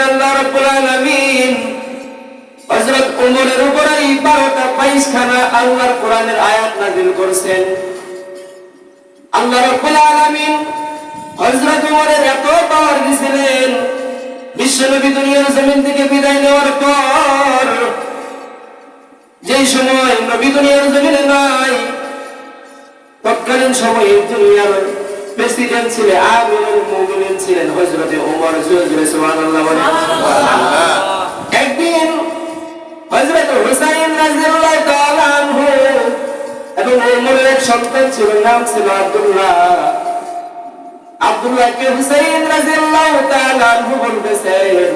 আল্লাহ রাব্বুল আলামিন হযরত ওমরের উপরে 12টা 22 খানা আল্লাহর কোরআনের আয়াত নাযিল করেছেন। আল্লাহ রাব্বুল আলামিন হযরত ওমরের এত পাওয়ার দিয়েছিলেন, বিশ্বনবী দুনিয়ার জমিন থেকে বিদায় নেওয়ার পর যেই সময় নবী দুনিয়ার জমিনে নাই, তৎকালীন সময়ে দুনিয়ার প্রেসিডেন্ট ছিলেন, আমিরুল মুমিনিন ছিলেন হযরত ওমর। সুবহানাল্লাহ বলেন। একদিন হযরত হুসাইন রাদিয়াল্লাহু তাআলা আনহু এবং ওমরের এক সন্তান ছিল, নাম ছিল আব্দুল্লাহ। আব্দুল্লাহকে হুসাইন রাদিয়াল্লাহু তাআলা আনহু বলতেছেন,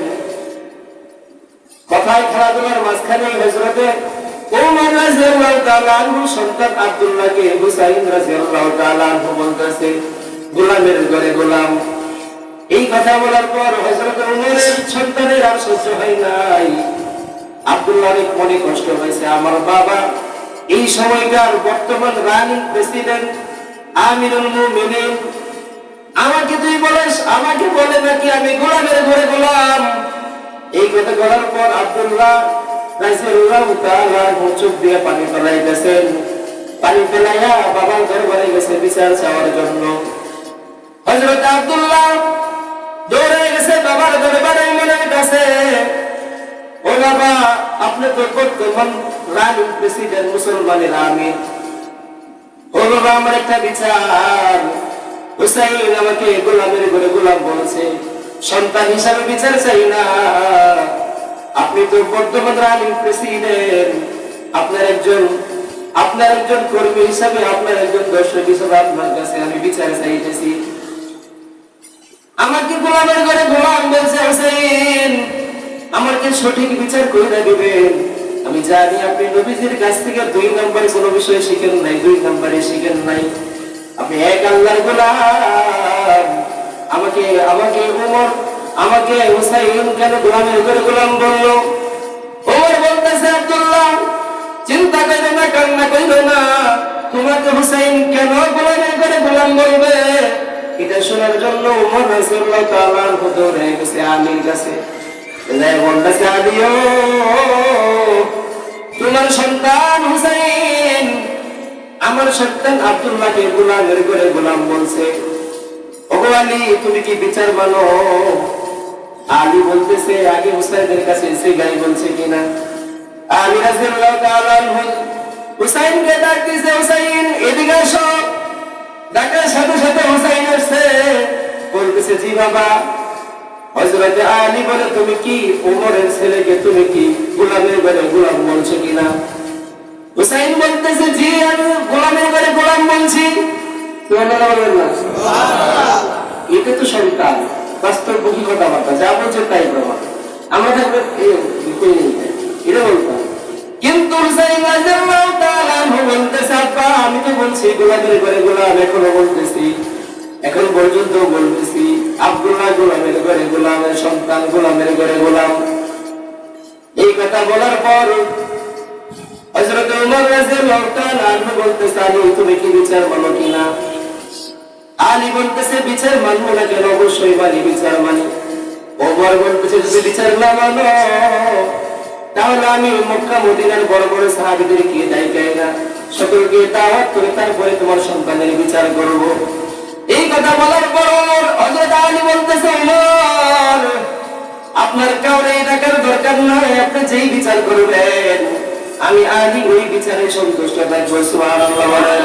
কথায় খেলাধুলার মাঝখানে হযরত ওমর রাদিয়াল্লাহু তাআলা আনহু সন্তান আব্দুল্লাহকে হুসাইন রাদিয়াল্লাহু তাআলা আনহু বলতেছে, গোলামের ঘরে গোলাম। এই কথা বলার পর হযরত ওমরের সন্তানের আর সহ্য হয় নাই। আব্দুল্লাহর মনে কষ্ট হয়েছে, আমার বাবা এই সময়কার বর্তমান রানিং প্রেসিডেন্ট আমিরুল মুমিনিন, আমাকে তুই বলিস, আমাকে বলে নাকি আমি গোলামের ঘরে গোলাম। এই কথা বলার পর আব্দুল্লাহ রাদিয়াল্লাহু তাআলা চোখ দিয়ে পানি ফেলাইতেছেন। পানি ফেলাইয়া বাবার দরবারে গেছে বিচার চাওয়ার জন্য। হযরত আব্দুল্লাহ দৌড়ে গেছে বাবার দরবারে, ইমামের কাছে। ও বাবা, আপনি তো বর্তমান রানিং প্রেসিডেন্ট, মুসলমানের আমির। ও বাবা, আমার একটা বিচার, হুসাইন আমাকে গোলামের ঘরে গোলাম বলছে, সন্তান হিসাবে বিচার চাই না। আপনি তো বর্তমান রানিং প্রেসিডেন্ট, আপনার একজন কর্মী হিসাবে, আপনার একজন দর্শক হিসাবে আপনার কাছে আমি বিচার চাইতেছি। আমাকে গোলামের ঘরে গোলাম বলছে হুসাইন, আমাকে সঠিক বিচার করে দিবেন। আমি জানি আপনি নবীজির কাছ থেকে 2 নম্বরে কোনো বিষয় শিখেন নাই, 2 নম্বরে শিখেন নাই। আপনি এক আল্লাহর গোলাম। আমাকে ওমর, আমাকে হুসাইন কেন গোলামের ঘরে গোলাম বললো? ওমর বলতেছে, আব্দুল্লাহ চিন্তা করবে না, কান্না করবে না, তোমাকে হুসাইন কেন গোলামের ঘরে গোলাম বলবে? এটা শোনার জন্য ওমর রাদিয়াল্লাহু তাআলা আনহু দৌড়ে গেছে আলীর কাছে। বলতেছে, আলীও, তোমার সন্তান হুসাইন আমার সন্তান আব্দুল্লাহকে গোলামের ঘরে গোলাম বলছে। ওগো আলী, তুমি কি বিচার মানো? আলী বলতেছে, আগে হুসাইনের কাছে এসে গাই বলছে কিনা। আলী রাদিয়াল্লাহু তাআলা আনহু হুসাইনকে ডাক দিয়েছে, হুসাইন এদিকে আসো। ডাকার সাথে সাথে হুসাইন আসছে, বলতেছে, জি বাবা। হযরত আলী বলে, তুমি কি ওমরের ছেলেকে তুমি কি গোলামের ঘরে গোলাম বলছো কিনা? হুসাইন বলতেছে, জি আমি গোলামের ঘরে গোলাম বলছি। সুবহানাল্লাহ বলেন না? সুবহানাল্লাহ। এটা তো সন্তান, বাস্তবমুখী কথাবার্তা, যা বলছে তাই প্রমাণ। আমরা থাকবে এটা বলতাম, কিন্তু হুসাইন রাদিয়াল্লাহু তাআলা আনহু বলতেছে, আব্বা আমি তো বলছি গোলামের ঘরে গোলাম, এখনো বলতেছি, এখন পর্যন্ত বলতেছি আব্দুল্লাহ গোলামের ঘরে গোলামের সন্তান, গোলামের ঘরে গোলাম। এই কথা বলার পর হযরত ওমর রাদিয়াল্লাহু তাআলা আনহু বলতেছে, আলী তুমি কি বিচার মানো কিনা? আলী বলতেছে, বিচার মানবো না কেন? অবশ্যই মানি, বিচার মানি। ওমর বলতেছে, যদি বিচার না মানো তাহলে আমি মক্কা মদিনার বড় বড় সাহাবীদেরকে ডাইকাই না, সকলকে দাওয়াত করে তারপরে তোমার সন্তানের বিচার করব। এই কথা বলার পর হযরত আলী বলতেছে, ওমর আপনার কাউরে ডাকার দরকার নাই, আপনি যেই বিচার করবেন আমি আলী ওই বিচারে সন্তুষ্ট থাকবো। সুবহানাল্লাহ বলেন।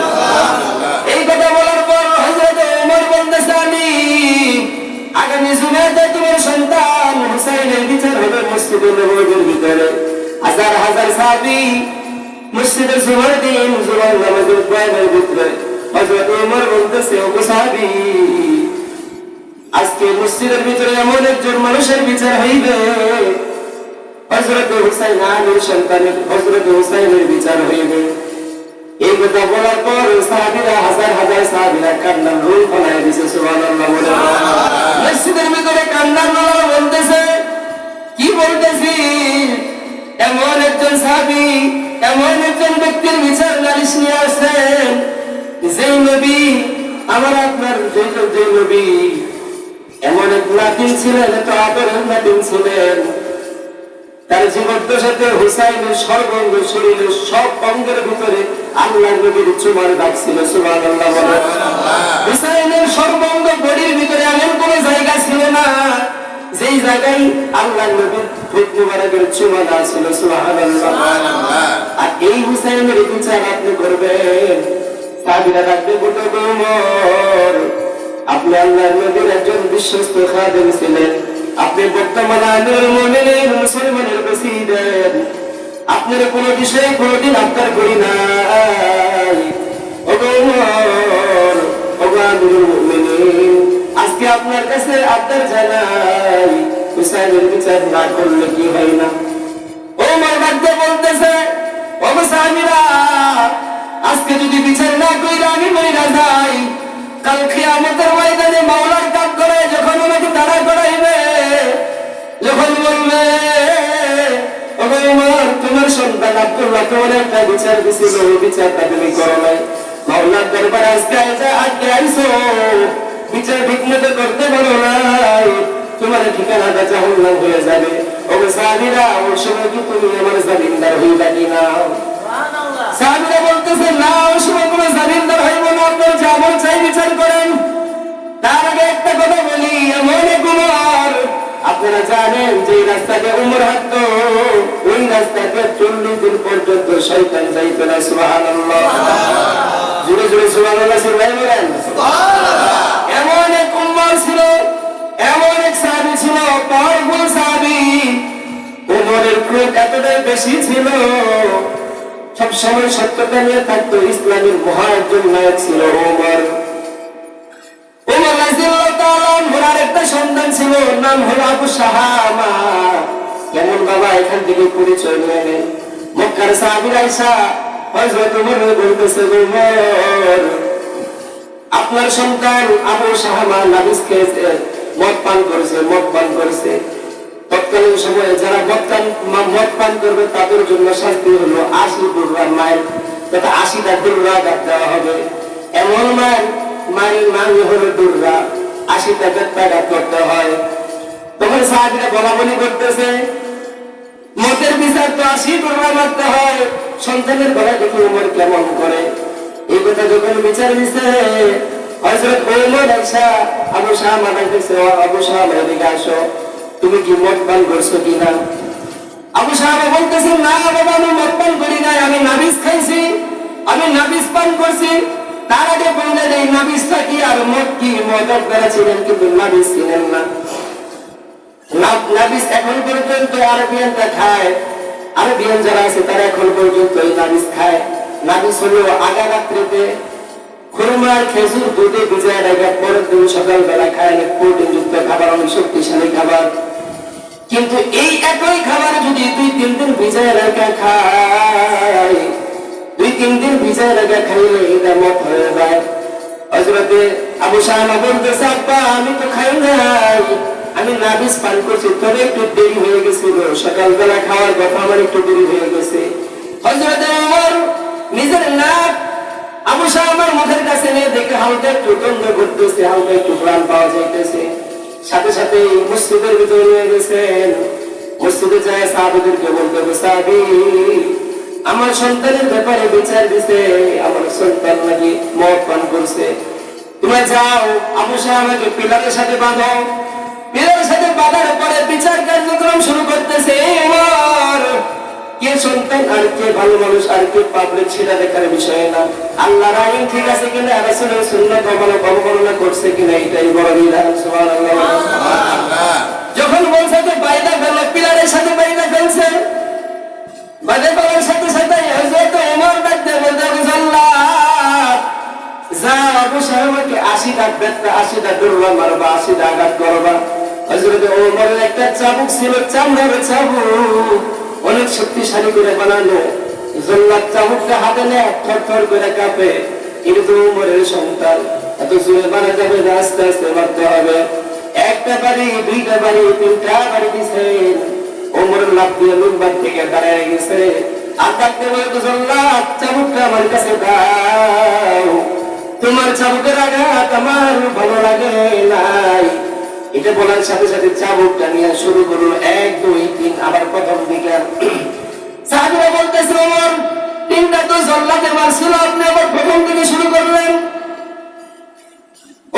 এই কথা বলার পর হযরত ওমর বলতেছে, আলী আগামী জুমাতে তোমার সন্তান হুসাইনের বিচার হবে মসজিদে নববীর ভিতরে। হাজার হাজার সাহাবী মসজিদে জুমার দিন জুমার নামাজের পড়ার ভিতরে হযরত ওমর বলতেছে, ওগো সাহাবী, আজকে মসজিদের ভিতরে এমন একজন মানুষের বিচার হইবে, হযরত হুসাইন আলীর সন্তানের হযরত হুসাইনের বিচার হইবে। এই কথা বলার পর সাহাবীরা, হাজার হাজার সাহাবীরা কান্নার রোল ফলায় দিয়েছে। সুবহানাল্লাহ বলে মসজিদের ভিতরে কান্নার রোল বলতেছে, কি বলতেছি, এমন একজন সাহাবী, এমন একজন ব্যক্তির বিচার নালিশ নিয়ে আসছেন, যেই নবী আমার আপনার যে নবী এমন এক নাতিন ছিলেন, এত আদরের নাতিন ছিলেন। তার জীবদ্দশাতে হুসাইনের সর্বাঙ্গ শরীরের সব অঙ্গের ভিতরে আল্লাহর নবীর চুমার ডাক ছিল। সুবহানাল্লাহ বলেন। হুসাইনের সর্বাঙ্গ বডির ভিতরে এমন কোন জায়গা ছিল না যেই জায়গায় আল্লাহর নবীর ঠোঁট মুবারকের চুমা না ছিল। সুবহানাল্লাহ। আর এই হুসাইনের বিচার আপনি করবেন, সাহাবীরা ডাকতে বলতে, ওমর আপনি আল্লাহর নবীর একজন বিশ্বস্ত খাদেম ছিলেন, আপনি বর্তমানে আমিরুল মুমিনিন মুসলমানের প্রেসিডেন্ট, আপনার কোন বিষয়ে কোনদিন আবদার করি নাই। ওগো ওমর, ওগো আমিরুল মুমিনিন, আজকে আপনার কাছে আবদার জানাই, হুসাইনের বিচার না করলে কি হয় না? ওমর ডাকতে বলতেছে, ওগো সাহাবীরা, আজকে যদি বিচার না কইরা আমি মইরা যাই, কাল কিয়ামতের ময়দানে মাওলার কাঠ করে যখন আমাকে দাঁড়া করাইবে, যখন বলবে ওগো ওমর তোমার সন্তান আব্দুল্লাহ তোমার একটা বিচার দিছিল, ওই বিচারটা তুমি করো নাই, মাওলার দরবারে আজকে আজকে আইছো, বিচার ঠিক মতো করতে পারো নাই, তোমার ঠিকানাটা জাহান্নাম হয়ে যাবে। ওগো সাহাবীরা, ওই সময় কি তুমি আমার জামিনদার হইলা কিনা? সাহাবীরা বলতেছে, না, ওই সময় কোনো জামিনদার হইব না, আপনার যা মন চাই বিচার করেন। তার আগে একটা কথা বলি, এমন এক উমর, আপনারা জানেন যে রাস্তাকে উমর হাঁটতো, ওই রাস্তাকে 40 দিন পর্যন্ত শয়তান যাইত না। সুবহানাল্লাহ। জোরে জোরে সুবহানাল্লাহ সবাই বলেন। এমন এক উমর ছিল, এমন এক সাহাবী ছিল, পাওয়ারফুল সাহাবী। উমরের ক্রোধ এতটাই বেশি ছিল, সব সময় সত্যতা নিয়ে থাকতো। ইসলামের মহা একজন নায়ক ছিল ওমর। ওমর রাদিয়াল্লাহু তাআলা আনহুর একটা সন্তান ছিল, নাম হলো আবু শাহামা। কেমন বাবা, এখান থেকে পরিচয় নিয়ে নেন। মক্কার সাহাবীরা আয়েশা হযরত ওমর বলতেছে, ওমর আপনার সন্তান আবু শাহামা নাবিস খেয়েছে, মদ পান করেছে, মদ পান করেছে। তৎকালীন সময়ে যারা মদ পান করবে তাদের জন্য শাস্তি হলো 80 দুররা মাইল, তথা 80টা দুররা দেওয়া হবে। এমন মাইল মানে হলো দুররা, 80টা টাকা করতে হয়। তখন সাহাবীরা বলাবলি করতেছে, মদের বিচার তো 80 দুররা মারতে হয়, সন্তানের গলা দেখে ওমর কেমন করে। এই কথা যখন বিচার দিছে, হযরত ওমর আয়েশা আবু শাহামা বলতেছে, আবু শাহামা এদিকে আসো, তুমি কি মদ পান করছো কিনা? আবু শাহামা বলতেছে, না বাবা, আমি মদ পান করি নাই, আমি নাবিস খাইছি, আমি নাবিস পান করছি। তার আগে বললেন এই নাবিসটা কি আর মদ কি? মদ আপনারা ছিলেন কিন্তু নাবিস ছিলেন না। নাবিস এখন পর্যন্ত আরবিয়ানরা খায়, আরবিয়ান যারা আছে তারা এখন পর্যন্ত এই নাবিস খায়। নাবিস হলো আগা রাত্রিতে খুরমার খেজুর দুধে ভিজায় রাখা, পরের দিন সকালবেলা খায়, প্রোটিন যুক্ত খাবার, অনেক শক্তিশালী খাবার। কিন্তু এই একই খাবার যদি 2-3 দিন ভিজায় রাখা খায়, 2-3 দিন ভিজায় রাখা খাইলে এটা মদ হয়ে যায়। হযরতে আবু শাহামা বলতেছে, আব্বা আমি তো খাই নাই, আমি নাবিস পান করছি, তবে একটু দেরি হয়ে গেছিল, সকালবেলা খাওয়ার কথা আমার একটু দেরি হয়ে গেছে। হযরতে ওমর নিজের নাক আবু শাহামার মুখের কাছে নিয়ে দেখে হালকা একটু গন্ধ করতেছে, হালকা একটু প্রাণ পাওয়া যাইতেছে। সাথে সাথে মসজিদের ভিতরে নিয়ে গেছেন। মসজিদে যায় সাহাবীদেরকে বলতে, সাহাবী আমার সন্তানের ব্যাপারে বিচার দিছে, আমার সন্তান নাকি মদ পান করছে, তোমরা যাও আবু শাহামাকে পিলারের সাথে বাঁধো। পিলারের সাথে বাঁধার পরে বিচার কার্যক্রম শুরু করতেছে। ওমর কে সন্তান আর কে ভালো মানুষ আর কে পাবলিক সেটা দেখার বিষয় না, আল্লাহর আইন ঠিক আছে কিনা, রাসূলের সুন্নাত অবমাননা করছে কিনা, এটাই বড় বিধান। সুবহানাল্লাহ। যখন বলছে যে বাইদা ফেলে, পিলারের সাথে বাইদা ফেলছে, বাইদা ফেলার সাথে সাথে হযরত ওমর ডাকতে বলতে, আল্লাহ যা আবু শাহামাকে 80টা বেত্তা, 80টা দুর্বা মারবা, 80টা আঘাত করবা। হযরত ওমরের একটা চাবুক ছিল, চামড়ার চাবুক, অনেক শক্তিশালী করে বানানো। জল্লাদ চাবুকটা হাতে নেয়, থরথর করে কাঁপে। কিন্তু ওমরের সন্তান, এত জোরে বানা যাবে না, আস্তে আস্তে মারতে হবে। একটা বাড়ি, 2টা বাড়ি, 3টা বাড়ি দিছেন। ওমর লাফ দিয়ে মিম্বার থেকে দাঁড়ায় গেছে, আর ডাকতে বলে, জল্লাদ চাবুকটা আমার কাছে দাও, তোমার চাবুকের আঘাত আমার ভালো লাগে নাই, এটা বলার সাথে সাথে চাবুকটা নিয়ে শুরু করলো 1 2 3 আবার প্রথম দিকে সাহাবীরা বলতেছে ওমর তিনটা তো জল্লাদে মারছিল আপনি আবার প্রথম থেকে শুরু করলেন।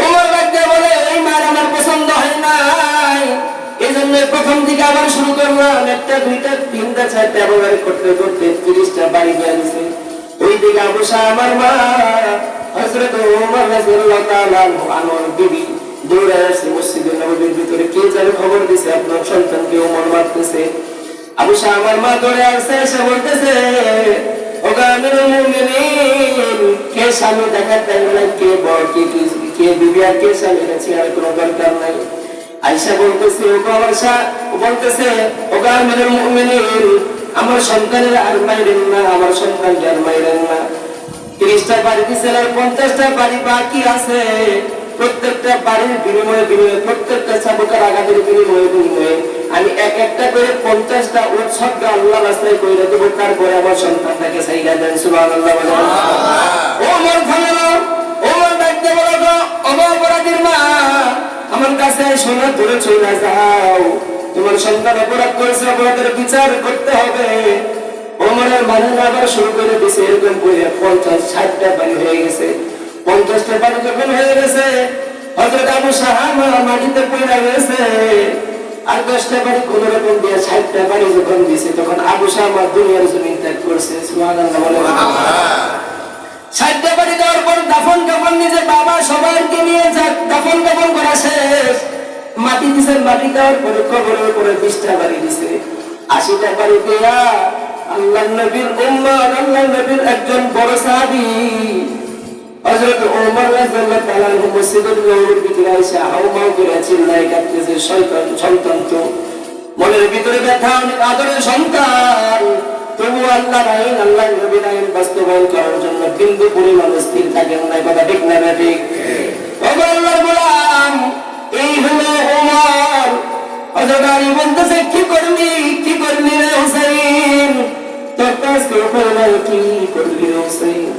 ওমর ডাকতে বলে এই মার আমার পছন্দ হয় নাই, এজন্য প্রথম দিকে আবার শুরু করলাম। একটা দুইটা তিনটা চারটা আবার করতে করতে 30টা বাড়ি গিয়ে গেছে। ওই দিকে আবু শাহ আমার মা হযরত ওমর রাদিয়াল্লাহু তাআলা আনহর বিবি দৌড়ে আসছে মসজিদের নববীর ভিতরে, কে জানে খবর দিছে আপনার সন্তানকে ওমর মারতেছে। আবু শাহ আমার মা দৌড়ে আসছে, এসে বলতেছে ওগো আমিরুল মুমিনিন, কে স্বামী দেখার টাইম নাই, কে বড় কে বিবি আর কে স্বামী আছে আর কোনো দরকার নাই। আয়েশা বলতেছে ওগো আমার শাহ, বলতেছে ওগো আমিরুল মুমিনিন, আমার সন্তানের আর মাইরেন না, আমার সন্তানকে আর মাইরেন না। 30টা বাড়ি দিয়েছেন আর 50টা বাড়ি বাকি আছে। প্রত্যেকটা বাড়ির বিনিময়ে প্রত্যেকটা চাবুকের আঘাতের বিনিময়ে আমি এক একটা করে 50টা উৎসর্গ আল্লাহ রাস্তায় কইরা দেব, তারপরে আমার সন্তানটাকে সাইরা দেন। সুবহানাল্লাহ। ওমর থামলো, ওমর ডাকতে বলল ওগো অপরাধীর মা, আমার কাছে শোনা দূরে চলে যাও, তোমার সন্তান অপরাধ করেছে, অপরাধের বিচার করতে হবে। ওমরের মানে আবার শুরু করে দিয়েছে এরকম করে 50-60টা বাড়ি হয়ে গেছে। 50টা বাড়ি যখন হয়ে গেছে হযরত আবু শাহ মাটিতে পড়ে গেছে। আর 10টা বাড়ি কোন রকম দিয়ে 60টা বাড়ি যখন দিয়েছে তখন আবু শাহ দুনিয়ার জমিন ত্যাগ করছে। সুবহানাল্লাহ। 60টা বাড়ি দেওয়ার পর দাফন কাফন নিজে বাবা সবাইকে নিয়ে দাফন কাফন করা শেষ, মাটি দিছে। মাটি দেওয়ার পরে কবরের উপরে 20টা বাড়ি দিছে। 80টা বাড়ি দেয়া আল্লাহর নবীর উম্মত, আল্লাহর নবীর একজন বড় সাহাবী হযরত ওমর রাদিয়াল্লাহু তাআলা মসজিদের নববীর ভিতরে এসে হাওমাও করে চিল্লায় কাঁদতেছে, শয়তান সন্তান তো মনের ভিতরে ব্যথা, অনেক আদরের সন্তান, তবু আল্লাহর আইন আল্লাহর নবীর আইন বাস্তবায়ন করার জন্য বিন্দু পরিমাণ স্থির থাকেন না। কথা ঠিক না ঠিক? ওগো আল্লাহর গোলাম, এই হলো ওমর। হযরত আলী বলতেছে কি করলি রে হুসাইন, তোর কাজ কি করলি রে হুসাইন?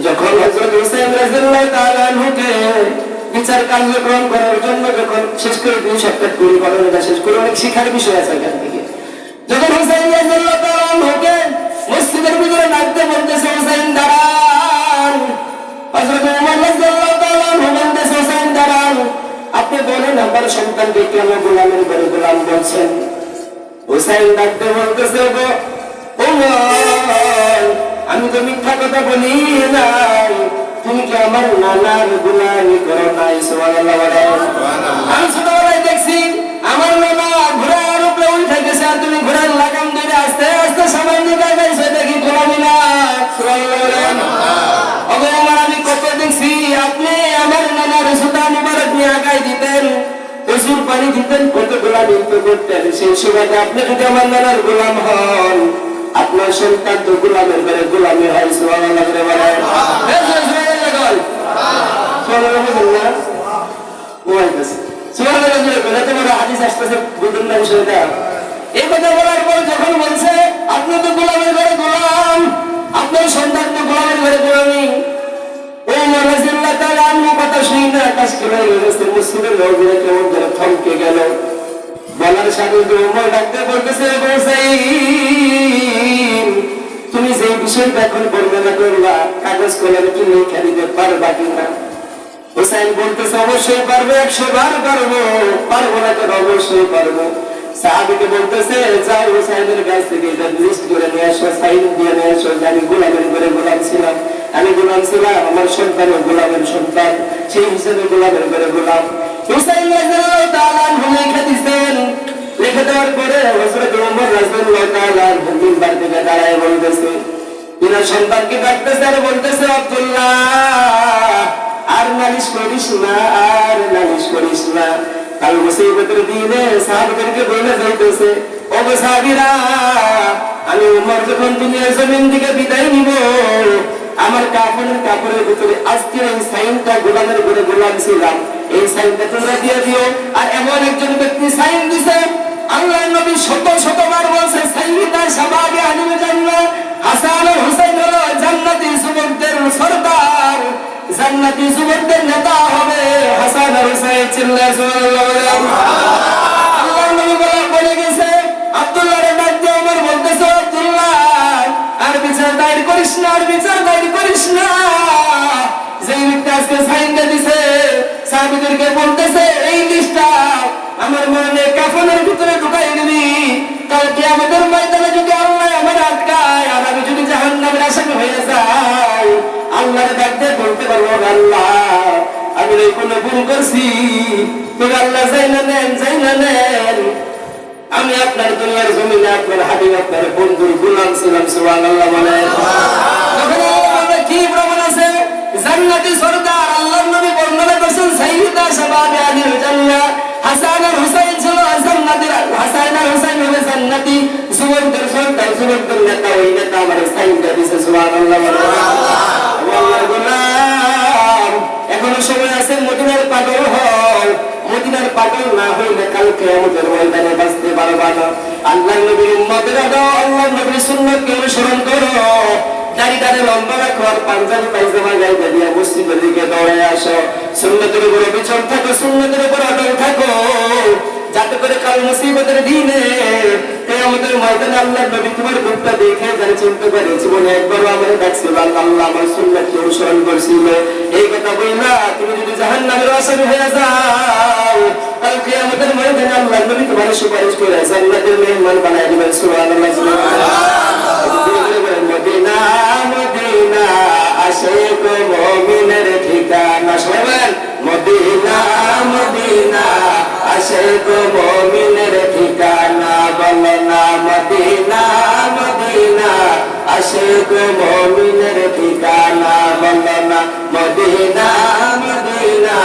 যখন হযরত হুসাইন রাদিয়াল্লাহু তাআলা আনহুকে বিচার কার্যক্রম করার জন্য যখন শেষ করে 2 সপ্তাহ পরিকল্পনা শেষ করে, অনেক শিক্ষার বিষয় আছে এখান থেকে। যখন হুসাইন রাদিয়াল্লাহু তাআলা আনহুকে মসজিদের ভিতরে ডাকতে বলতেছে হুসাইন দাঁড়ান, হযরত ওমর রাদিয়াল্লাহু তাআলা আনহু বলতেছে হুসাইন দাঁড়ান, আপনি বলেন আমার সন্তানকে কেন গোলামের ঘরে গোলাম বলছেন? হুসাইন ডাকতে বলতেছে ওগো ওমর, আমি তো মিথ্যা কথা বলি নাই, তুমি কি আমার নানার গোলামি করো নাই? সুবহানাল্লাহ। আমি ছোটবেলায় দেখছি আমার নানা ঘোড়ার উপরে উঠে গেছে, আর তুমি ঘোড়ার লাগাম ধরে আস্তে আস্তে সামনে নিয়ে গেছো, দেখি গোলামি না। সুবহানাল্লাহ। ওগো ওমর, আমি কত দেখছি আপনি আমার নানার সুতা মুবারক নিয়ে আগায় দিতেন, প্রচুর পানি দিতেন, কত গোলামি করতেন। সেই সময়টা আপনি যদি আমার নানার গোলাম হন, আপনার সন্তান তো গোলামের ঘরে গোলামি হয়। সুবহানাল্লাহ। এই কথা বলার পর যখন বলছে আপনি তো গোলামের ঘরে গোলাম, আপনার সন্তান তো গোলামের ঘরে গোলামি, ওমর রাদিয়াল্লাহু তাআলা আনহু কথা শুনে না আকাশ খুলে গেছে, মসজিদের নববীরা কেমন করে থমকে গেল। বলার সাথে ওমর ডাকতে বলতেছে হুসাইন, তুমি যে বিষয়টা এখন বর্ণনা করবা কাগজ কলম কি লেখা দিতে পারবা কিনা? হুসাইন বলতেছে অবশ্যই পারবো, 100 বার পারবো, পারবো না তো অবশ্যই পারবো। সাহাবীকে বলতেছে যাও হুসাইনের কাছ থেকে এটা লিস্ট করে নিয়ে আসো, সাইন দিয়ে নিয়ে আসো, আমি গোলামের ঘরে গোলাম ছিলাম, আমি গোলাম ছিলাম, আমার সন্তানও গোলামের সন্তান, সেই হিসেবে গোলামের ঘরে গোলাম। হুসাইন রাদিয়াল্লাহু তাআলা আনহু লিখে দিতেন। লিখে দেওয়ার পরে হযরত ওমর রাদিয়াল্লাহু তাআলা আনহু মিম্বার থেকে দাঁড়ায় বলতেছে, তিনার সন্তানকে ডাকতেছে আর বলতেছে আব্দুল্লাহ, আর নালিশ করিস না, আর নালিশ করিস না। কাল মুসিবতের দিনে সাহাবীদেরকে বলে যাইতেছে ওগো সাহাবীরা, আমি ওমর যখন দুনিয়ার জমিন থেকে বিদায় নিব, আমার কাপড়ের ভিতরে আজকের এই সাইনটা গোলামের ঘরে গোলাম ছিলাম, এই সাইনটা তোমরা দিয়ে দিও। আর এমন একজন ব্যক্তি সাইন দিছে, আল্লাহর নবী শতবার বলছে সাইয়্যিদা শাবাবে আহলিল জান্নাহ, হাসান আর হুসাইন হলো জান্নাতি যুবকদের সরদার, জান্নাতি যুবকদের নেতা হবে হাসান আর হুসাইন। চিল্লায় সুবহানাল্লাহ। বলতেছে এই লিস্টটা আমার মনে কাফনের ভিতরে ঢুকাই দিবি, কালকে আমাদের ময়দানে যদি আল্লাহ আমার আটকায় আর আমি যদি জাহান্নামের আসামি হয়ে যাই, আল্লাহর ডাকতে বলতে পারবো আল্লাহ আমি এই কোনো ভুল করছি, তবে আল্লাহ যাই না নেন আমি আপনার দুনিয়ার জমিনে আপনার হাবিব আপনার বন্ধুর গোলাম ছিলাম। সুবহানাল্লাহ বলেন। কি প্রমাণ আছে? জান্নাতি সরদার আল্লাহর নবী বর্ণনা করেছেন সাইয়্যিদা শাবাবে আহলিল জান্নাহ হাসান আর হুসাইন ছিল জান্নাতের, হাসান আর হুসাইন হলো জান্নাতি, যুবকদের সরদার যুবকদের নেতা, ওই নেতা আমার সাইয়্যিদা দিয়েছে। সুবহানাল্লাহ বলেন। আল্লাহর গোলাম এখনো সময় আছে, মদিনার পাগল হও, মদিনার পাগল না হইলে কালকে আমাদের ময়দানে বাঁচতে পারবা না। আল্লাহর নবীর উম্মতেরা দাও, আল্লাহর নবীর সুন্নাতকে অনুসরণ করো, দাড়ি লম্বা রাখো আর পাঞ্জাবি পায়জামা গায়ে দিয়ে মসজিদের দিকে দৌড়ে আসো, সুন্নতের উপরে বিচল থাকো, সুন্নতের উপর অটল থাকো, যাতে করে কাল মুসিবতের দিনে কিয়ামতের ময়দানে আল্লাহর নবী তোমার মুখটা দেখে জানি চিনতে পারে জীবনে একবারও আমার ডাকছিল আল্লাহ আমার সুন্নাতকে অনুসরণ করছিল, এই কথা বললা তুমি যদি জাহান্নামের আসামি হয়ে যাও, কাল কিয়ামতের ময়দানে আল্লাহর নবী তোমার সুপারিশ করে জান্নাতের মেহমান বানায় দিবেন। সুবহানাল্লাহ। মদিনা মদিনা আশিক মুমিনের ঠিকানা, সবাই মদিনা মদিনা আশিক মুমিনের ঠিকানা, বলো না মদিনা মদিনা আশিক মুমিনের ঠিকানা, বলো না মদিনা মদিনা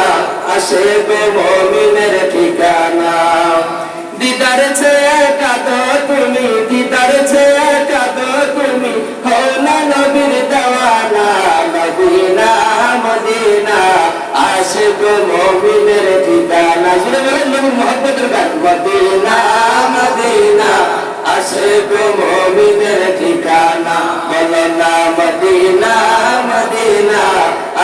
আশিক মুমিনের ঠিকানা। দিদার চেয়ে কাঁদো তুমি, দিদার চেয়ে কাঁদো তুমি, হও না নবীর দেওয়ানা, মদিনা মদিনা আশিক মুমিনের ঠিকানা। শুনে বলেন নবীর মুহাব্বতের গান, মদিনা মদিনা আশিক মুমিনের ঠিকানা, বলো না মদিনা মদিনা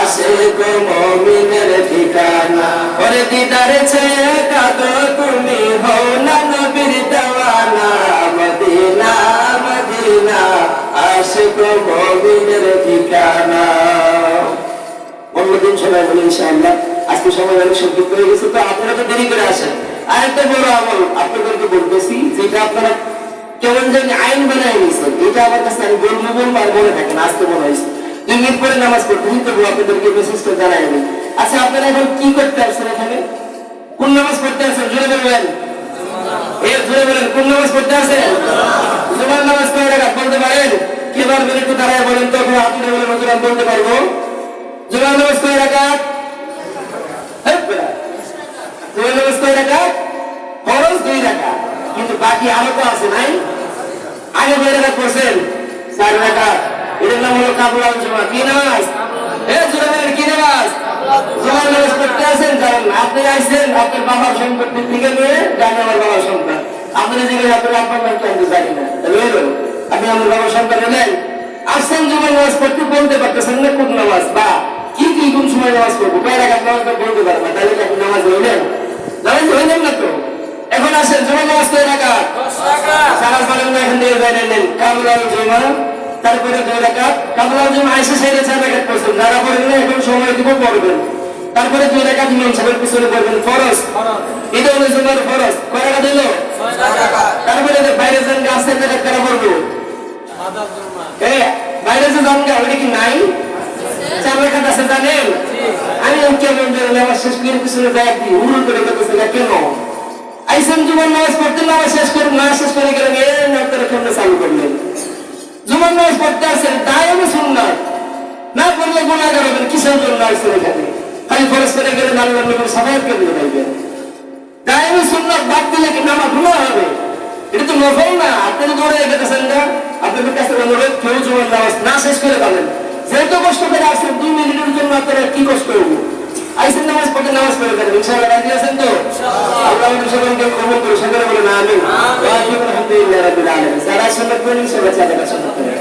আশিক মুমিনের ঠিকানা। ওরে দিদার চেয়ে কাঁদো তুমি, হও না নবীর দেওয়ানা, মদিনা মদিনা আশিক মুমিনের ঠিকানা। অন্যদিন সময় বলি ইনশাআল্লাহ, আজকে সময় অনেক সংক্ষিপ্ত হয়ে গেছে, তো আপনারা তো দেরি করে আসেন। আরেকটা বড় আমল আপনাদেরকে বলতেছি, যেটা আপনারা কেমন জানি আইন বানায় নিয়েছেন, এটা আমার কাছে আমি বলবো আর মনে থাকেন, আসতে মনে হয়েছে 2 মিনিট পরে নামাজ পড়তেছি, তবু আপনাদেরকে মেসেজটা জানাই আমি। আচ্ছা আপনারা এখন কি করতে আসছেন? এখানে কোন নামাজ পড়তে আসছেন? জোরে বলবেন, জোরে বলেন, কোন নামাজ পড়তে আসেন? জুমার নামাজ কয় রাকাত বলতে পারেন? কে পারবেন একটু দাঁড়ায় বলেন তো, আপনি বলেন আমি বলতে পারবো। জুমার নামাজ কয় রাকাত? জুমার নামাজ কয় রাকাত? ফরজ 2 রাকাত, কিন্তু বাকি আরো তো আছে নাই? আগে 2 রাকাত পড়ছেন, 4 রাকাত, এটার নাম হলো কাবুলাল জুমা। কি নামাজ? জোরে বলেন, কি নামাজ? জুমার নামাজ পড়তে আসেন, যাবেন না। আপনি আসছেন আপনার বাবার সম্পত্তি থেকে নিয়ে যান, আমার বাবার সন্তান, আপনার জিজ্ঞেস আপনার আপনার নাম কিন্তু জানি না, আপনি আমার বাবার সন্তান হলেন, আসছেন জুমার নামাজ পড়তে, বলতে পারতেছেন না কোন নামাজ বা কি কি কোন সময় নামাজ পড়বো, কয় রাকাত নামাজ বলতে পারবেন না, তাহলে আপনি নামাজ হইলেন? নামাজ হইলেন না তো। এখন আসেন জুমার নামাজ কয় রাকাত? 10 রাকাত। সারাজ বলেন না, এখান থেকে বাইরে নেন কাবুলাল জুমা, তারপরে 2 রাকাত কাবুলাল জুমা আইসা সাইডে 4 রাকাত পড়ছেন, যারা পড়েন না এখন সময় দিব পড়বেন, তারপরে 2 রাকাত ইমাম সাহেবের পিছনে পড়বেন ফরজ, এটা হলো জুমার ফরজ। কয় রাকাত হলো? 6 রাকাত। তারপরে বাইরে যান গাছের রাকাত কারা পড়বো? বাইরে যে যান গা ওটা কি নাই? 4 রাকাত আছে জানেন? আমি কেমন নামাজ শেষ করে পিছনে যাই কি উড়ু করে করতেছে না কেন? আইসেন জুমার নামাজ পড়তে, নামাজ শেষ করে না শেষ করে গেলেন, আপনারা কেমন চালু করলেন? জুমার নামাজ পড়তে আসেন, দায়মে সুন্নাত না পড়লে গুনাহগার হবেন, কিসের জন্য আসছেন এখানে? খালি ফরজ করে গেলেন, আল্লাহর নবীর সাফায়াত করে দিবেন। দায়মে সুন্নাত বাদ দিলে কি নামাজ গুনাহ হবে? এটা তো নফল না, আপনি তো দৌড়ে গেছেন না। আপনাদের কাছে অনুরোধ, কেউ জুমার নামাজ না শেষ করে পাবেন, যেহেতু কষ্ট করে আসছেন 2 মিনিটের জন্য আপনারা কি কষ্ট করবো? আইসেন নামাজ পড়তে, নামাজ পড়ে যাবেন, ইনশাআল্লাহ রাজি আছেন তো? আল্লাহ আমাদের সবাইকে কবুল করুন, সকলে বলেন আমিন। আলহামদুলিল্লাহ রাব্বিল আলামিন। যারা সুন্নাত করেন সবাই চাঁদা সুন্নাত করেন।